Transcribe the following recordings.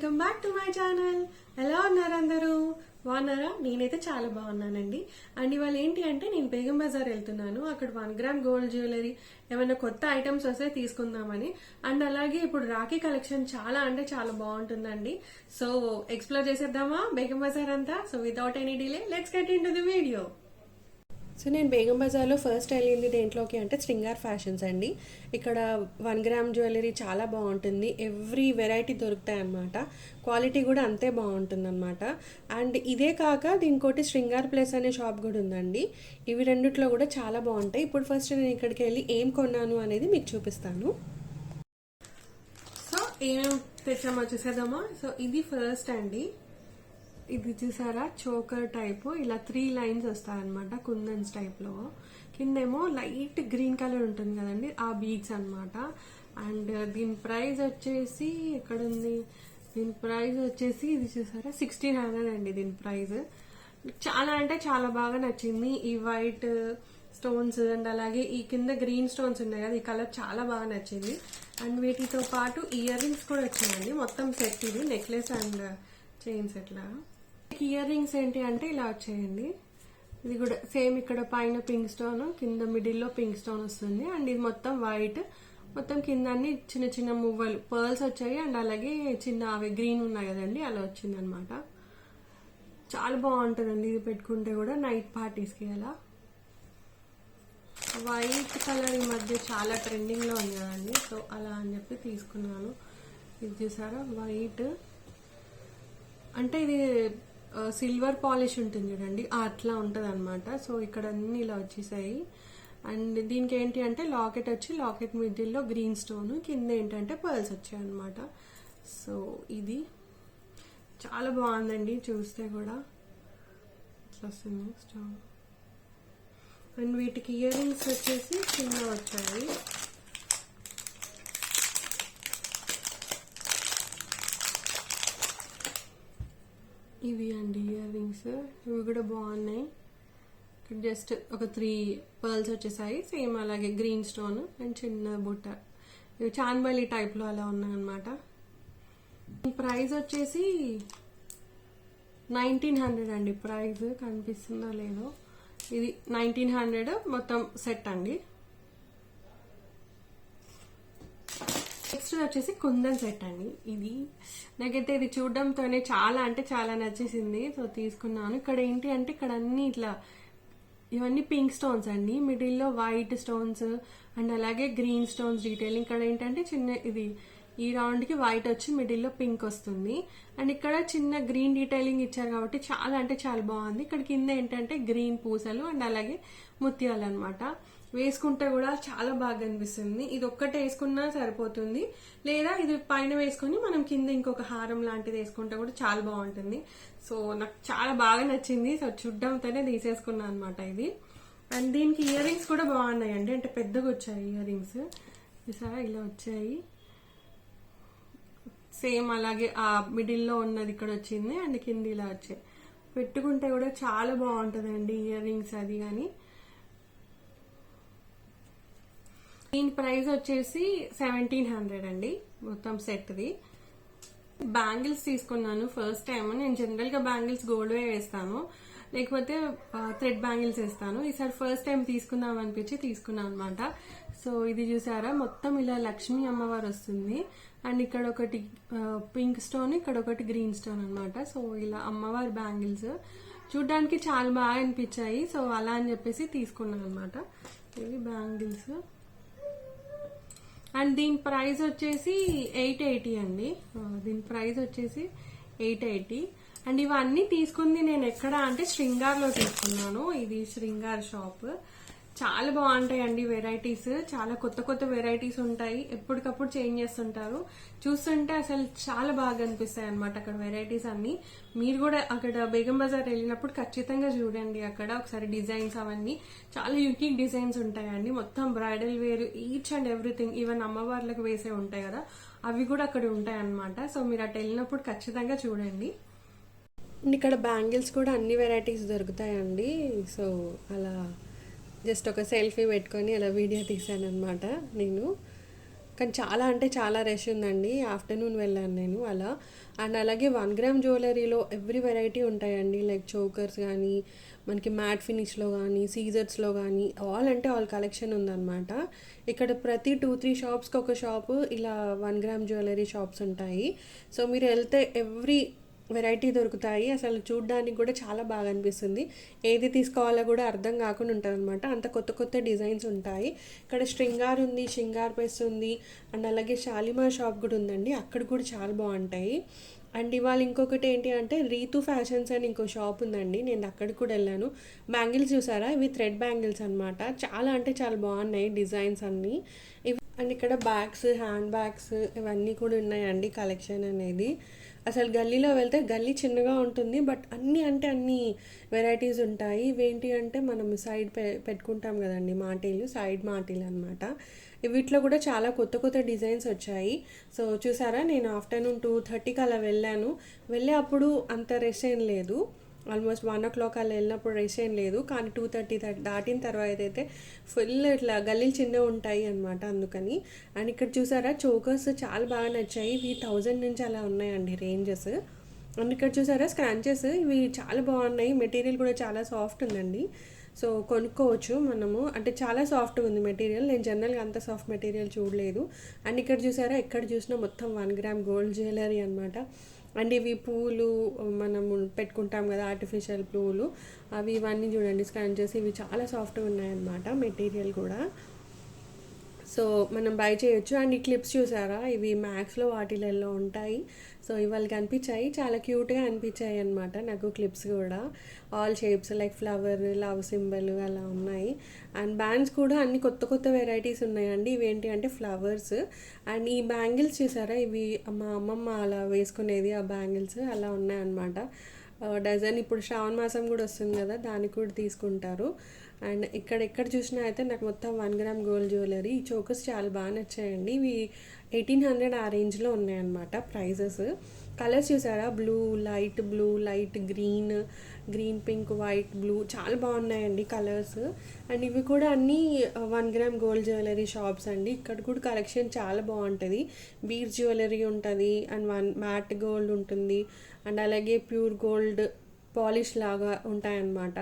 Welcome back to my channel. ఎలా ఉన్నారు అందరూ? బాగున్నారా? నేనైతే చాలా బాగున్నానండి. అండ్ ఇవాళ ఏంటి అంటే నేను బేగం బజార్ వెళ్తున్నాను. అక్కడ 1 గ్రామ్ గోల్డ్ జ్యువెలరీ ఏమైనా కొత్త ఐటమ్స్ వస్తే తీసుకుందామని. అండ్ అలాగే ఇప్పుడు రాఖీ కలెక్షన్ చాలా అంటే చాలా బాగుంటుందండి. సో ఎక్స్ప్లోర్ చేసేద్దామా బేగం బజార్ అంతా? So without any delay let's get in to the video. So నేను బేగం బజార్లో ఫస్ట్ వెళ్ళింది దేంట్లోకి అంటే శృంగార్ ఫ్యాషన్స్ అండి. ఇక్కడ 1 గ్రామ్ జ్యువెలరీ చాలా బాగుంటుంది. ఎవ్రీ వెరైటీ దొరుకుతాయి అన్నమాట. క్వాలిటీ కూడా అంతే బాగుంటుంది అనమాట. అండ్ ఇదే కాక దీనికోటి శృంగార్ ప్లేస్ అనే షాప్ కూడా ఉందండి. ఇవి రెండిట్లో కూడా చాలా బాగుంటాయి. ఇప్పుడు ఫస్ట్ నేను ఇక్కడికి వెళ్ళి ఏం కొన్నాను అనేది మీకు చూపిస్తాను. సో ఏమేమి తెచ్చామో చూసేద్దామా? సో ఇది ఫస్ట్ అండి. ఇది చూసారా, చోకర్ టైప్ ఇలా 3 లైన్స్ వస్తాయన్నమాట కుందన్స్ టైప్ లో. కిందేమో లైట్ గ్రీన్ కలర్ ఉంటుంది కదండి, ఆ బీడ్స్ అన్నమాట. అండ్ దీని ప్రైస్ వచ్చేసి ఎక్కడ ఉంది? దీని ప్రైస్ వచ్చేసి ఇది చూసారా 1600 అండి దీని ప్రైస్. చాలా అంటే చాలా బాగా నచ్చింది. ఈ వైట్ స్టోన్స్ అండ్ అలాగే ఈ కింద గ్రీన్ స్టోన్స్ ఉన్నాయి కదా, ఈ కలర్ చాలా బాగా నచ్చింది. అండ్ వీటితో పాటు ఇయర్ రింగ్స్ కూడా వచ్చాయండి. మొత్తం సెట్ ఇది, నెక్లెస్ అండ్ చైన్స్. ఎట్లా ఇయర్ రింగ్స్ ఏంటి అంటే ఇలా వచ్చాయండి. ఇది కూడా సేమ్, ఇక్కడ పైన పింక్ స్టోన్, కింద మిడిల్లో పింక్ స్టోన్ వస్తుంది. అండ్ ఇది మొత్తం వైట్, మొత్తం కింద అన్ని చిన్న చిన్న మువ్వలు పర్ల్స్ వచ్చాయి. అండ్ అలాగే చిన్న అవి గ్రీన్ ఉన్నాయి కదండి, అలా వచ్చింది అనమాట. చాలా బాగుంటుందండి ఇది పెట్టుకుంటే కూడా నైట్ పార్టీస్కి. అలా వైట్ కలర్ ఈ మధ్య చాలా ట్రెండింగ్ లో ఉంది కదండి, సో అలా అని చెప్పి తీసుకున్నాను. ఇది చూసారా వైట్, అంటే ఇది సిల్వర్ పాలిష్ ఉంటుంది చూడండి, అట్లా ఉంటుంది అనమాట. సో ఇక్కడ అన్ని ఇలా వచ్చేసాయి. అండ్ దీనికి ఏంటి అంటే లాకెట్ వచ్చి, లాకెట్ మిడిల్లో గ్రీన్ స్టోన్, కింద ఏంటంటే పర్ల్స్ వచ్చాయి అనమాట. సో ఇది చాలా బాగుందండి, చూస్తే కూడా ఇట్లా వస్తుంది స్టోన్. అండ్ వీటికి ఇయర్ రింగ్స్ వచ్చేసి కింద వచ్చాయి. ఇవి అండి ఇయర్ రింగ్స్, ఇవి కూడా బాగున్నాయి. జస్ట్ ఒక 3 పర్ల్స్ వచ్చేసాయి, సేమ్ అలాగే గ్రీన్ స్టోన్ అండ్ చిన్న బుట్ట. ఇవి చాన్బలి టైప్ లో అలా ఉన్నాయి అనమాట. ప్రైస్ వచ్చేసి 1900 అండి. ప్రైస్ కనిపిస్తుందో లేదో, ఇది 1900 మొత్తం సెట్ అండి. నెక్స్ట్ వచ్చేసి కుందన్ సెట్ అండి. ఇది నాకైతే ఇది చూడడంతోనే చాలా అంటే చాలా నచ్చేసింది. సో తీసుకున్నాను. ఇక్కడ ఏంటి అంటే ఇక్కడ అన్ని ఇట్లా ఇవన్నీ పింక్ స్టోన్స్ అండి, మిడిల్లో వైట్ స్టోన్స్ అండ్ అలాగే గ్రీన్ స్టోన్స్ డీటెయిలింగ్. ఇక్కడ ఏంటంటే చిన్న ఇది ఈ రౌండ్ కి వైట్ వచ్చి మిడిల్లో పింక్ వస్తుంది. అండ్ ఇక్కడ చిన్న గ్రీన్ డీటెయిలింగ్ ఇచ్చారు కాబట్టి చాలా అంటే చాలా బాగుంది. ఇక్కడ కింద ఏంటంటే గ్రీన్ పూసలు అండ్ అలాగే ముత్యాలు అనమాట. వేసుకుంటే కూడా చాలా బాగా అనిపిస్తుంది. ఇది ఒక్కటే వేసుకున్నా సరిపోతుంది, లేదా ఇది పైన వేసుకుని మనం కింద ఇంకొక హారం లాంటిది వేసుకుంటే కూడా చాలా బాగుంటుంది. సో నాకు చాలా బాగా నచ్చింది. సో చూడ్డంతోనే తీసేసుకున్నాను అనమాట ఇది. అండ్ దీనికి ఇయర్ రింగ్స్ కూడా బాగున్నాయి అండి, అంటే పెద్దగా వచ్చాయి ఇయర్ రింగ్స్. చూసారా ఇలా వచ్చాయి, సేమ్ అలాగే ఆ మిడిల్లో ఉన్నది ఇక్కడ వచ్చింది అండ్ కింద ఇలా వచ్చాయి. పెట్టుకుంటే కూడా చాలా బాగుంటుందండి ఇయర్ రింగ్స్ అది. కానీ దీని ప్రైస్ వచ్చేసి 1700 అండి మొత్తం సెట్ది. బ్యాంగిల్స్ తీసుకున్నాను ఫస్ట్ టైం. నేను జనరల్ గా బ్యాంగిల్స్ గోల్డ్ వే వేస్తాను, లేకపోతే థ్రెడ్ బ్యాంగిల్స్ వేస్తాను. ఈసారి ఫస్ట్ టైం తీసుకుందాం అనిపించి తీసుకున్నాను అనమాట. సో ఇది చూసారా, మొత్తం ఇలా లక్ష్మీ అమ్మవారు వస్తుంది. అండ్ ఇక్కడ ఒకటి పింక్ స్టోన్, ఇక్కడ ఒకటి గ్రీన్ స్టోన్ అనమాట. సో ఇలా అమ్మవారి బ్యాంగిల్స్ చూడ్డానికి చాలా బాగా అనిపించాయి. సో అలా అని చెప్పేసి తీసుకున్నాను అనమాట. ఇవి బ్యాంగిల్స్. అండ్ దీని ప్రైస్ వచ్చేసి 880 అండి. దీని ప్రైస్ వచ్చేసి 880. అండ్ ఇవన్నీ తీసుకుంది నేను ఎక్కడ అంటే శృంగార్లో తీసుకున్నాను. ఇది శృంగార్ షాప్. చాలా బాగుంటాయండి వెరైటీస్, చాలా కొత్త కొత్త వెరైటీస్ ఉంటాయి, ఎప్పటికప్పుడు చేంజ్ చేస్తుంటారు. చూస్తుంటే అసలు చాలా బాగా అనిపిస్తాయి అనమాట అక్కడ వెరైటీస్ అన్ని. మీరు కూడా అక్కడ బేగం బజార్ వెళ్ళినప్పుడు ఖచ్చితంగా చూడండి. అక్కడ ఒకసారి డిజైన్స్ అవన్నీ చాలా యూనిక్ డిజైన్స్ ఉంటాయండి. మొత్తం bridal wear, each and everything, even అమ్మవార్లకు వేసే ఉంటాయి కదా, అవి కూడా అక్కడ ఉంటాయి అనమాట. సో మీరు అటు వెళ్ళినప్పుడు ఖచ్చితంగా చూడండి. ఇక్కడ బ్యాంగిల్స్ కూడా అన్ని వెరైటీస్ దొరుకుతాయండి. సో అలా జస్ట్ ఒక సెల్ఫీ పెట్టుకొని అలా వీడియో తీసాను అనమాట నేను. కానీ చాలా అంటే చాలా రష్ ఉందండి. ఆఫ్టర్నూన్ వెళ్ళాను నేను అలా. అండ్ అలాగే 1 గ్రామ్ జ్యువెలరీలో ఎవ్రీ వెరైటీ ఉంటాయండి. లైక్ చోకర్స్ కానీ, మనకి మ్యాట్ ఫినిష్లో కానీ, సీజర్స్లో కానీ, ఆల్ అంటే ఆల్ కలెక్షన్ ఉందన్నమాట. ఇక్కడ ప్రతి 2-3 షాప్స్కి ఒక షాపు ఇలా 1 గ్రామ్ జ్యువెలరీ షాప్స్ ఉంటాయి. సో మీరు వెళ్తే ఎవ్రీ వెరైటీ దొరుకుతాయి. అసలు చూడ్డానికి కూడా చాలా బాగా అనిపిస్తుంది. ఏది తీసుకోవాలో కూడా అర్థం కాకుండా ఉంటుంది అనమాట. అంత కొత్త కొత్త డిజైన్స్ ఉంటాయి. ఇక్కడ శృంగార్ ఉంది, శృంగార్ పెస్ ఉంది, అండ్ అలాగే షాలిమార్ షాప్ కూడా ఉందండి. అక్కడ కూడా చాలా బాగుంటాయి. అండ్ ఇవాళ ఇంకొకటి ఏంటి అంటే రీతు ఫ్యాషన్స్ అని ఇంకో షాప్ ఉందండి. నేను అక్కడికి కూడా వెళ్ళాను. బ్యాంగిల్స్ చూసారా, ఇవి థ్రెడ్ బ్యాంగిల్స్ అనమాట. చాలా అంటే చాలా బాగున్నాయి డిజైన్స్ అన్నీ. ఇవి అండ్ ఇక్కడ బ్యాగ్స్, హ్యాండ్ బ్యాగ్స్ ఇవన్నీ కూడా ఉన్నాయండి కలెక్షన్ అనేది. అసలు గల్లీలో వెళ్తే గల్లీ చిన్నగా ఉంటుంది, బట్ అన్నీ అంటే అన్ని వెరైటీస్ ఉంటాయి. ఇవేంటి అంటే మనం సైడ్ పెట్టుకుంటాం కదండి మాటీలు, సైడ్ మాటీలు అనమాట. వీటిలో కూడా చాలా కొత్త కొత్త డిజైన్స్ వచ్చాయి. సో చూసారా, నేను ఆఫ్టర్నూన్ 2:30కి అలా వెళ్ళాను. వెళ్ళే అప్పుడు అంత రష్ ఏం లేదు. ఆల్మోస్ట్ 1 o'clock అలా వెళ్ళినప్పుడు రష్ ఏం లేదు. కానీ 2:30 దాటిన తర్వాత అయితే ఫుల్ ఇట్లా గల్లీలు చిన్నగా ఉంటాయి అనమాట, అందుకని. అండ్ ఇక్కడ చూసారా, చోకర్స్ చాలా బాగా నచ్చాయి. ఇవి 1000 నుంచి అలా ఉన్నాయండి రేంజెస్. అండ్ ఇక్కడ చూసారా స్క్రాంచెస్, ఇవి చాలా బాగున్నాయి. మెటీరియల్ కూడా చాలా సాఫ్ట్ ఉందండి. సో కొనుక్కోవచ్చు మనము, అంటే చాలా సాఫ్ట్గా ఉంది మెటీరియల్. నేను జనరల్గా అంత సాఫ్ట్ మెటీరియల్ చూడలేదు. అండ్ ఇక్కడ చూసారా, ఎక్కడ చూసినా మొత్తం 1 గ్రామ్ గోల్డ్ జ్యువెలరీ అనమాట. అండ్ ఇవి పూలు మనము పెట్టుకుంటాం కదా, ఆర్టిఫిషియల్ పూలు, అవి ఇవన్నీ చూడండి స్కాన్ చేసి, ఇవి చాలా సాఫ్ట్గా ఉన్నాయన్నమాట మెటీరియల్ కూడా. సో మనం బై చేయొచ్చు. అండ్ ఈ క్లిప్స్ చూసారా, ఇవి మ్యాక్స్లో వాటిలలో ఉంటాయి. సో ఇవాళ కనిపించాయి, చాలా క్యూట్గా అనిపించాయి అనమాట నాకు క్లిప్స్ కూడా. All shapes like flower, love symbol అలా ఉన్నాయి. అండ్ బ్యాండ్స్ కూడా అన్ని కొత్త కొత్త వెరైటీస్ ఉన్నాయండి. ఇవేంటి అంటే ఫ్లవర్స్. అండ్ ఈ బ్యాంగిల్స్ చూసారా, ఇవి మా అమ్మమ్మ అలా వేసుకునేది, ఆ బ్యాంగిల్స్ అలా ఉన్నాయన్నమాట. డజన్. ఇప్పుడు శ్రావణ మాసం కూడా వస్తుంది కదా, దానికి కూడా తీసుకుంటారు. అండ్ ఎక్కడ చూసినా అయితే నాకు మొత్తం 1 గ్రామ్ గోల్డ్ జ్యువెలరీ. ఈ చోకర్స్ చాలా బాగా నచ్చాయండి. ఇవి 1800 ఆ రేంజ్లో ఉన్నాయన్నమాట ప్రైజెస్. కలర్స్ చూసారా, blue, light blue, light green, green pink, white blue, చాలా బాగున్నాయండి కలర్స్. అండ్ ఇవి కూడా అన్నీ 1 గ్రామ్ గోల్డ్ జ్యువెలరీ షాప్స్ అండి. ఇక్కడ కూడా కలెక్షన్ చాలా బాగుంటుంది. బీడ్స్ జ్యువెలరీ ఉంటుంది, అండ్ మ్యాట్ గోల్డ్ ఉంటుంది, అండ్ అలాగే ప్యూర్ గోల్డ్ పాలిష్ లాగా ఉంటాయన్నమాట.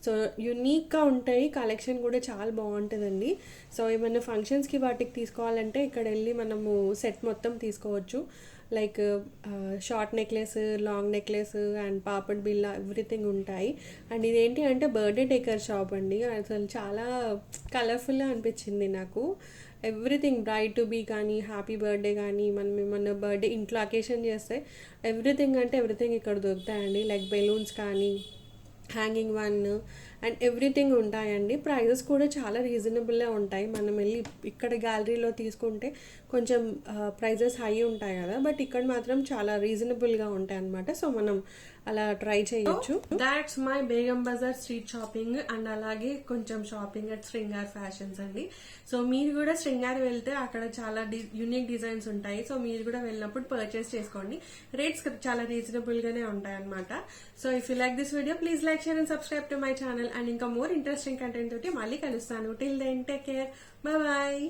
సో యూనిక్గా ఉంటాయి. కలెక్షన్ కూడా చాలా బాగుంటుందండి. సో ఏమైనా ఫంక్షన్స్కి వాటికి తీసుకోవాలంటే ఇక్కడ వెళ్ళి మనము సెట్ మొత్తం తీసుకోవచ్చు. Like short necklace, long necklace, and papad బిల్ల, ఎవ్రీథింగ్ ఉంటాయి. అండ్ ఇదేంటి అంటే బర్త్డే డెకర్ షాప్ అండి. అసలు చాలా కలర్ఫుల్గా అనిపించింది నాకు. ఎవ్రీథింగ్ బ్రైట్ టు బీ కానీ, హ్యాపీ బర్త్డే కానీ, మనం ఏమన్నా బర్త్డే ఇంట్లో అకేషన్ చేస్తే ఎవ్రీథింగ్ అంటే ఎవ్రీథింగ్ ఇక్కడ దొరుకుతాయండి. లైక్ బెలూన్స్ కానీ, హ్యాంగింగ్ వన్, అండ్ ఎవ్రీథింగ్ ఉంటాయండి. ప్రైజెస్ కూడా చాలా రీజనబుల్గా ఉంటాయి. మనం వెళ్ళి ఇక్కడ గ్యాలరీలో తీసుకుంటే కొంచెం ప్రైజెస్ హై ఉంటాయి కదా, బట్ ఇక్కడ మాత్రం చాలా రీజనబుల్గా ఉంటాయి అన్నమాట. సో మనం అలా ట్రై చేయొచ్చు. That's my Begum Bazaar street shopping. And అలాగే కొంచెం షాపింగ్ అట్ శృంగార్ ఫ్యాషన్స్ అండి. సో మీరు కూడా శృంగార్ వెళ్తే అక్కడ చాలా యూనిక్ డిజైన్స్ ఉంటాయి. సో మీరు కూడా వెళ్ళినప్పుడు పర్చేస్ చేసుకోండి. రేట్స్ చాలా రీజనబుల్ గానే ఉంటాయి అనమాట. So if you like this video, please like, share and subscribe to my channel. And ఇంకా మోర్ ఇంట్రెస్టింగ్ కంటెంట్ తోటి మళ్ళీ కలుస్తాను. Till then take care, bye bye.